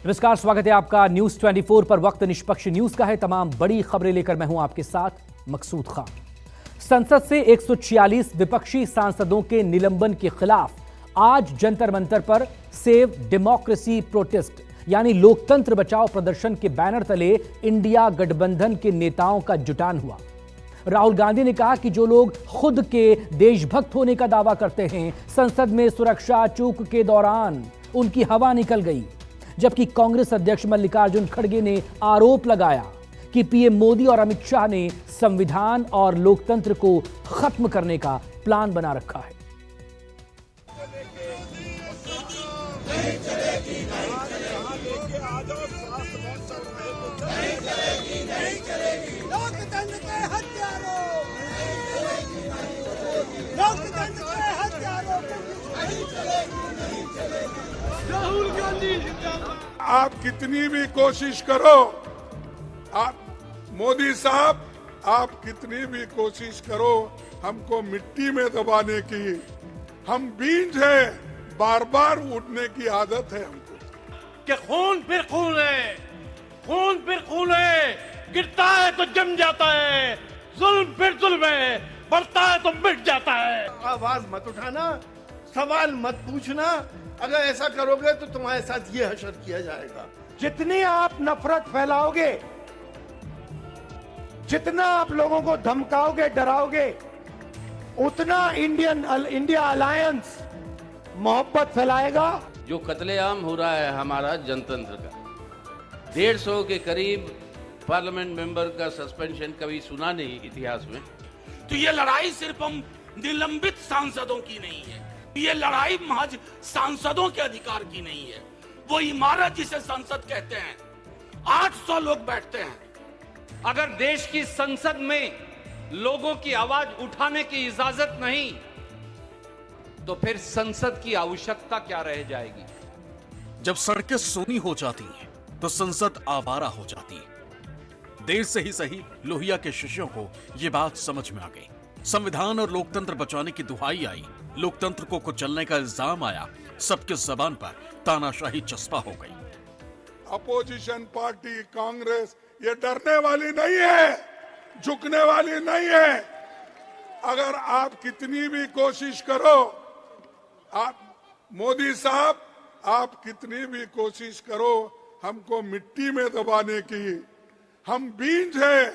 नमस्कार, स्वागत है आपका न्यूज 24 पर। वक्त निष्पक्ष न्यूज का है। तमाम बड़ी खबरें लेकर मैं हूं आपके साथ मकसूद खान। संसद से 146 विपक्षी सांसदों के निलंबन के खिलाफ आज जंतर मंतर पर सेव डेमोक्रेसी प्रोटेस्ट यानी लोकतंत्र बचाओ प्रदर्शन के बैनर तले इंडिया गठबंधन के नेताओं का जुटान हुआ। राहुल गांधी ने कहा कि जो लोग खुद के देशभक्त होने का दावा करते हैं, संसद में सुरक्षा चूक के दौरान उनकी हवा निकल गई। जबकि कांग्रेस अध्यक्ष मल्लिकार्जुन खड़गे ने आरोप लगाया कि पीएम मोदी और अमित शाह ने संविधान और लोकतंत्र को खत्म करने का प्लान बना रखा है। राहुल गांधी, आप कितनी भी कोशिश करो, आप मोदी साहब, आप कितनी भी कोशिश करो हमको मिट्टी में दबाने की, हम बीज है, बार बार उठने की आदत है हमको। कि खून फिर खून है, खून फिर खून है, गिरता है तो जम जाता है, जुल्म फिर जुल्म है, बढ़ता है तो मिट जाता है। आवाज मत उठाना, सवाल मत पूछना, अगर ऐसा करोगे तो तुम्हारे साथ ये हशर किया जाएगा। जितनी आप नफरत फैलाओगे, जितना आप लोगों को धमकाओगे, डराओगे, उतना इंडिया अलायंस मोहब्बत फैलाएगा। जो कत्लेआम हो रहा है हमारा जनतंत्र का, 150 के करीब पार्लियामेंट मेंबर का सस्पेंशन कभी सुना नहीं इतिहास में। तो ये लड़ाई सिर्फ हम निलंबित सांसदों की नहीं है, ये लड़ाई महज सांसदों के अधिकार की नहीं है। वो इमारत जिसे संसद कहते हैं, 800 लोग बैठते हैं। अगर देश की संसद में लोगों की आवाज उठाने की इजाजत नहीं, तो फिर संसद की आवश्यकता क्या रह जाएगी। जब सड़कें सूनी हो जाती हैं, तो संसद आवारा हो जाती है। देर से ही सही, लोहिया के शिष्यों को यह बात समझ में आ गई। संविधान और लोकतंत्र बचाने की दुहाई आई, लोकतंत्र को कुचलने का इल्जाम आया, सबके जबान पर तानाशाही चस्पा हो गई। अपोजिशन पार्टी कांग्रेस ये डरने वाली नहीं है, झुकने वाली नहीं है। अगर आप कितनी भी कोशिश करो, आप मोदी साहब, आप कितनी भी कोशिश करो हमको मिट्टी में दबाने की, हम बीज है,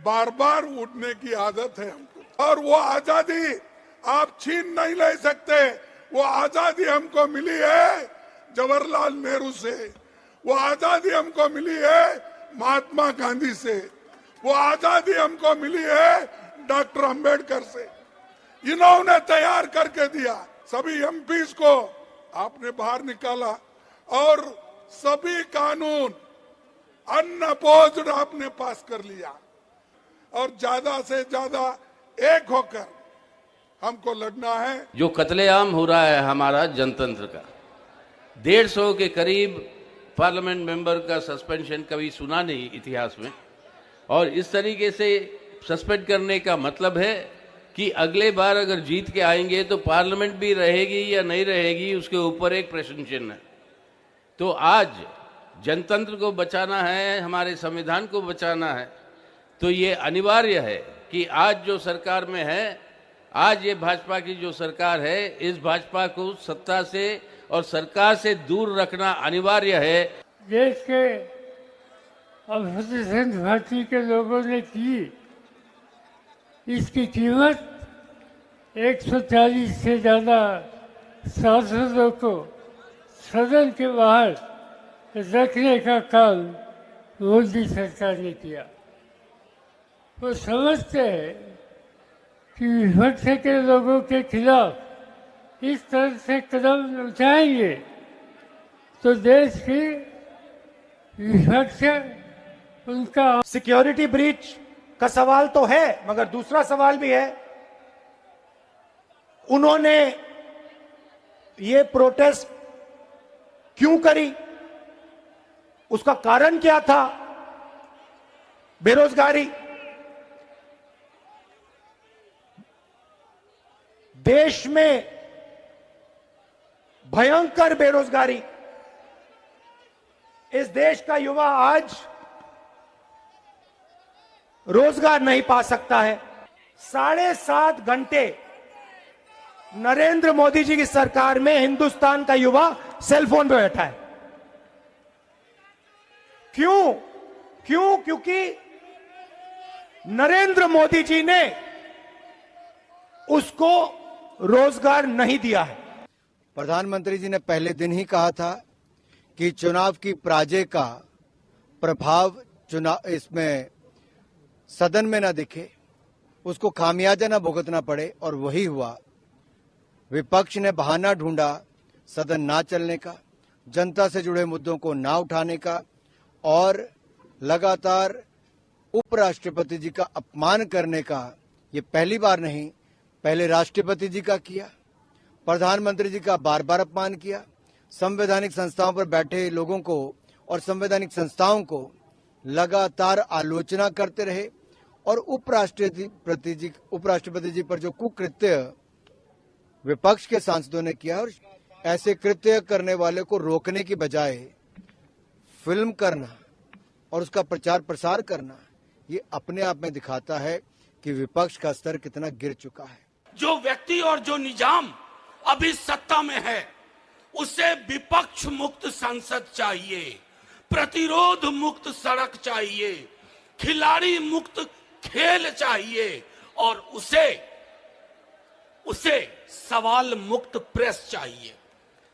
बार बार उठने की आदत है हमको। और वो आजादी आप छीन नहीं ले सकते। वो आजादी हमको मिली है जवाहरलाल नेहरू से, वो आजादी हमको मिली है महात्मा गांधी से, वो आजादी हमको मिली है डॉक्टर अंबेडकर से। इन्होंने तैयार करके दिया। सभी एमपीज को आपने बाहर निकाला और सभी कानून अनअपोज्ड आपने पास कर लिया। और ज्यादा से ज्यादा एक होकर हमको लड़ना है। जो कत्लेआम हो रहा है हमारा जनतंत्र का, 150 के करीब पार्लियामेंट मेंबर का सस्पेंशन कभी सुना नहीं इतिहास में। और इस तरीके से सस्पेंड करने का मतलब है कि अगले बार अगर जीत के आएंगे तो पार्लियामेंट भी रहेगी या नहीं रहेगी, उसके ऊपर एक प्रश्न चिन्ह है। तो आज जनतंत्र को बचाना है, हमारे संविधान को बचाना है, तो ये अनिवार्य है कि आज जो सरकार में है, आज ये भाजपा की जो सरकार है, इस भाजपा को सत्ता से और सरकार से दूर रखना अनिवार्य है। देश के अल्पसंख्यक पार्टी के लोगों ने की, इसकी कीमत 140 से ज्यादा सांसदों को सदन के बाहर रखने का काम मोदी सरकार ने किया। वो समझते हैं कि विपक्ष के लोगों के खिलाफ इस तरह से कदम उठाएंगे तो देश की विपक्ष उनका सिक्योरिटी ब्रीच का सवाल तो है, मगर दूसरा सवाल भी है। उन्होंने ये प्रोटेस्ट क्यों करी, उसका कारण क्या था? बेरोजगारी। देश में भयंकर बेरोजगारी, इस देश का युवा आज रोजगार नहीं पा सकता है। 7.5 घंटे नरेंद्र मोदी जी की सरकार में हिंदुस्तान का युवा सेल फोन पे बैठा है। क्योंकि नरेंद्र मोदी जी ने उसको रोजगार नहीं दिया है। प्रधानमंत्री जी ने पहले दिन ही कहा था कि चुनाव की पराजय का प्रभाव चुनाव इसमें सदन में ना दिखे, उसको खामियाजा ना भुगतना पड़े, और वही हुआ। विपक्ष ने बहाना ढूंढा सदन ना चलने का, जनता से जुड़े मुद्दों को ना उठाने का, और लगातार उपराष्ट्रपति जी का अपमान करने का। ये पहली बार नहीं, पहले राष्ट्रपति जी का किया, प्रधानमंत्री जी का बार बार अपमान किया, संवैधानिक संस्थाओं पर बैठे लोगों को और संवैधानिक संस्थाओं को लगातार आलोचना करते रहे, और उपराष्ट्रपति जी पर जो कुकृत्य विपक्ष के सांसदों ने किया, और ऐसे कृत्य करने वाले को रोकने की बजाय फिल्म करना और उसका प्रचार प्रसार करना, ये अपने आप में दिखाता है कि विपक्ष का स्तर कितना गिर चुका है। जो व्यक्ति और जो निजाम अभी सत्ता में है, उसे विपक्ष मुक्त संसद चाहिए, प्रतिरोध मुक्त सड़क चाहिए, खिलाड़ी मुक्त खेल चाहिए, और उसे सवाल मुक्त प्रेस चाहिए,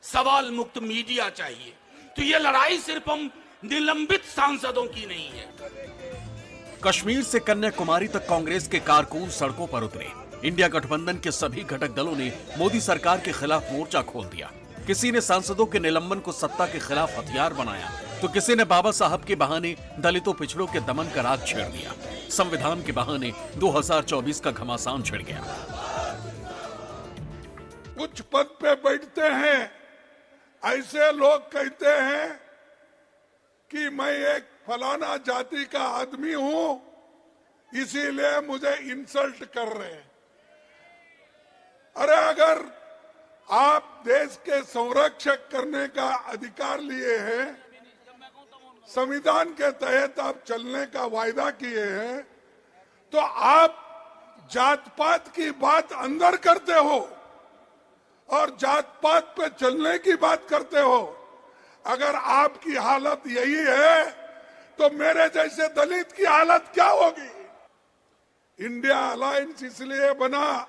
सवाल मुक्त मीडिया चाहिए। तो ये लड़ाई सिर्फ हम निलंबित सांसदों की नहीं है। कश्मीर से कन्याकुमारी तक कांग्रेस के कारकुन सड़कों पर उतरे। इंडिया गठबंधन के सभी घटक दलों ने मोदी सरकार के खिलाफ मोर्चा खोल दिया। किसी ने सांसदों के निलंबन को सत्ता के खिलाफ हथियार बनाया, तो किसी ने बाबा साहब के बहाने दलितों पिछड़ों के दमन का राग छेड़ दिया। संविधान के बहाने 2024 का घमासान छिड़ गया। कुछ पद पे बैठते हैं, ऐसे लोग कहते हैं कि मैं एक फलाना जाति का आदमी हूं, इसीलिए मुझे इंसल्ट कर रहे हैं। अरे अगर आप देश के संरक्षक करने का अधिकार लिए हैं, संविधान के तहत आप चलने का वायदा किए हैं, तो आप जात पात की बात अंदर करते हो और जात पात पे चलने की बात करते हो। अगर आपकी हालत यही है तो मेरे जैसे दलित की हालत क्या होगी। इंडिया अलायंस इसलिए बना,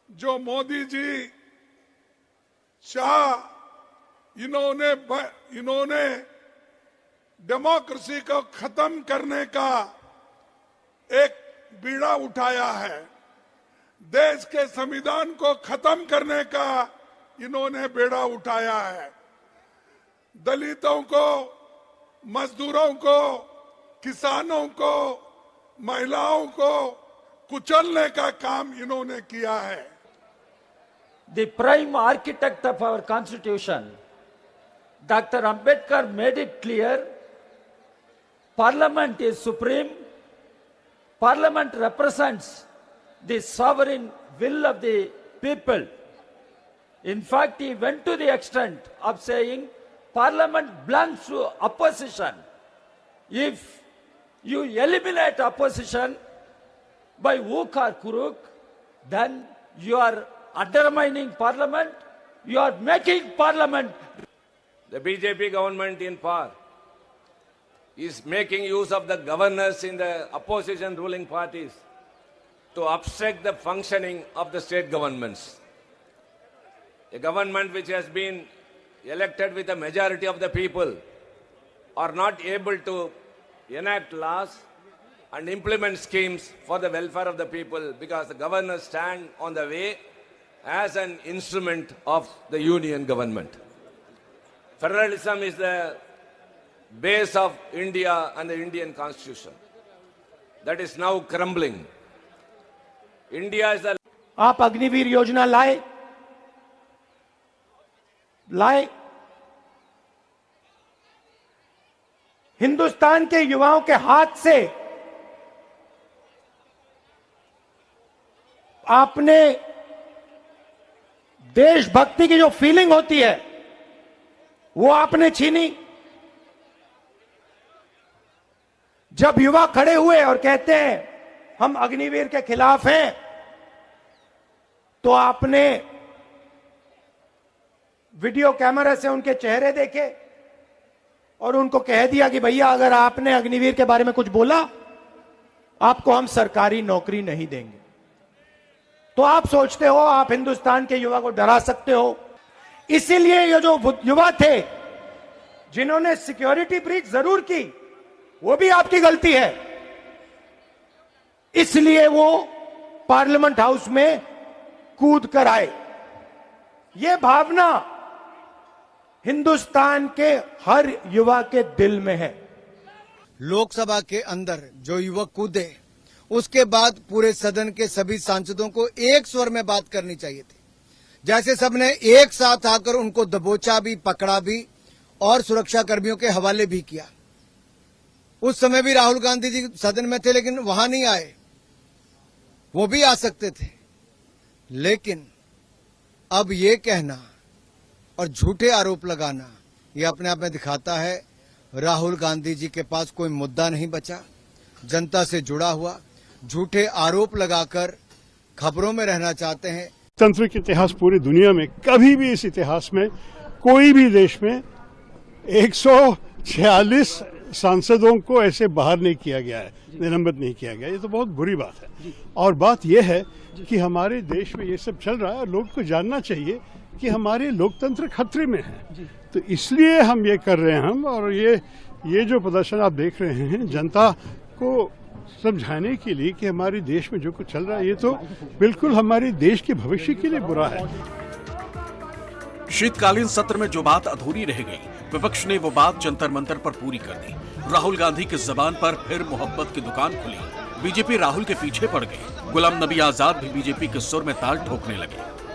जो मोदी जी, शाह, इन्होंने डेमोक्रेसी को खत्म करने का एक बीड़ा उठाया है, देश के संविधान को खत्म करने का इन्होंने बेड़ा उठाया है। दलितों को, मजदूरों को, किसानों को, महिलाओं को कुचलने का काम इन्होंने किया है। The prime architect of our constitution, Dr. Ambedkar, made it clear, Parliament is supreme. Parliament represents the sovereign will of the people. In fact, he went to the extent of saying Parliament belongs to opposition. If you eliminate opposition by hook or crook, then you are undermining Parliament, you are making Parliament. The BJP government in power is making use of the governors in the opposition ruling parties to obstruct the functioning of the state governments. A government which has been elected with a majority of the people are not able to enact laws and implement schemes for the welfare of the people, because the governors stand on the way as an instrument of the union government. Federalism is the base of India and the Indian constitution. That is now crumbling. India is the... आप अग्निवीर योजना लाए, हिंदुस्तान के युवाओं के हाथ से आपने देशभक्ति की जो फीलिंग होती है वो आपने छीनी। जब युवा खड़े हुए और कहते हैं हम अग्निवीर के खिलाफ हैं, तो आपने वीडियो कैमरा से उनके चेहरे देखे और उनको कह दिया कि भैया अगर आपने अग्निवीर के बारे में कुछ बोला आपको हम सरकारी नौकरी नहीं देंगे। तो आप सोचते हो आप हिंदुस्तान के युवा को डरा सकते हो। इसीलिए ये जो युवा थे जिन्होंने सिक्योरिटी ब्रीच जरूर की, वो भी आपकी गलती है, इसलिए वो पार्लियामेंट हाउस में कूद कर आए। ये भावना हिंदुस्तान के हर युवा के दिल में है। लोकसभा के अंदर जो युवक कूदे, उसके बाद पूरे सदन के सभी सांसदों को एक स्वर में बात करनी चाहिए थी। जैसे सबने एक साथ आकर उनको दबोचा भी, पकड़ा भी और सुरक्षा कर्मियों के हवाले भी किया। उस समय भी राहुल गांधी जी सदन में थे लेकिन वहां नहीं आए, वो भी आ सकते थे। लेकिन अब ये कहना और झूठे आरोप लगाना, ये अपने आप में दिखाता है राहुल गांधी जी के पास कोई मुद्दा नहीं बचा। जनता से जुड़ा हुआ झूठे आरोप लगाकर खबरों में रहना चाहते हैं। तंत्र के इतिहास पूरी दुनिया में कभी भी इस इतिहास में कोई भी देश में 146 सांसदों को ऐसे बाहर नहीं किया गया है, निलंबित नहीं किया गया। ये तो बहुत बुरी बात है। और बात यह है कि हमारे देश में ये सब चल रहा है और लोग को जानना चाहिए कि हमारे लोकतंत्र खतरे में है। तो इसलिए हम ये कर रहे हैं हम, और ये जो प्रदर्शन आप देख रहे हैं जनता को समझाने के लिए कि हमारे देश में जो कुछ चल रहा है ये तो बिल्कुल हमारे देश के भविष्य के लिए बुरा है। शीतकालीन सत्र में जो बात अधूरी रह गई, विपक्ष ने वो बात जंतर मंतर पर पूरी कर दी। राहुल गांधी की जबान पर फिर मोहब्बत की दुकान खुली। बीजेपी राहुल के पीछे पड़ गई। गुलाम नबी आजाद भी बीजेपी के सुर में ताल ठोकने लगे।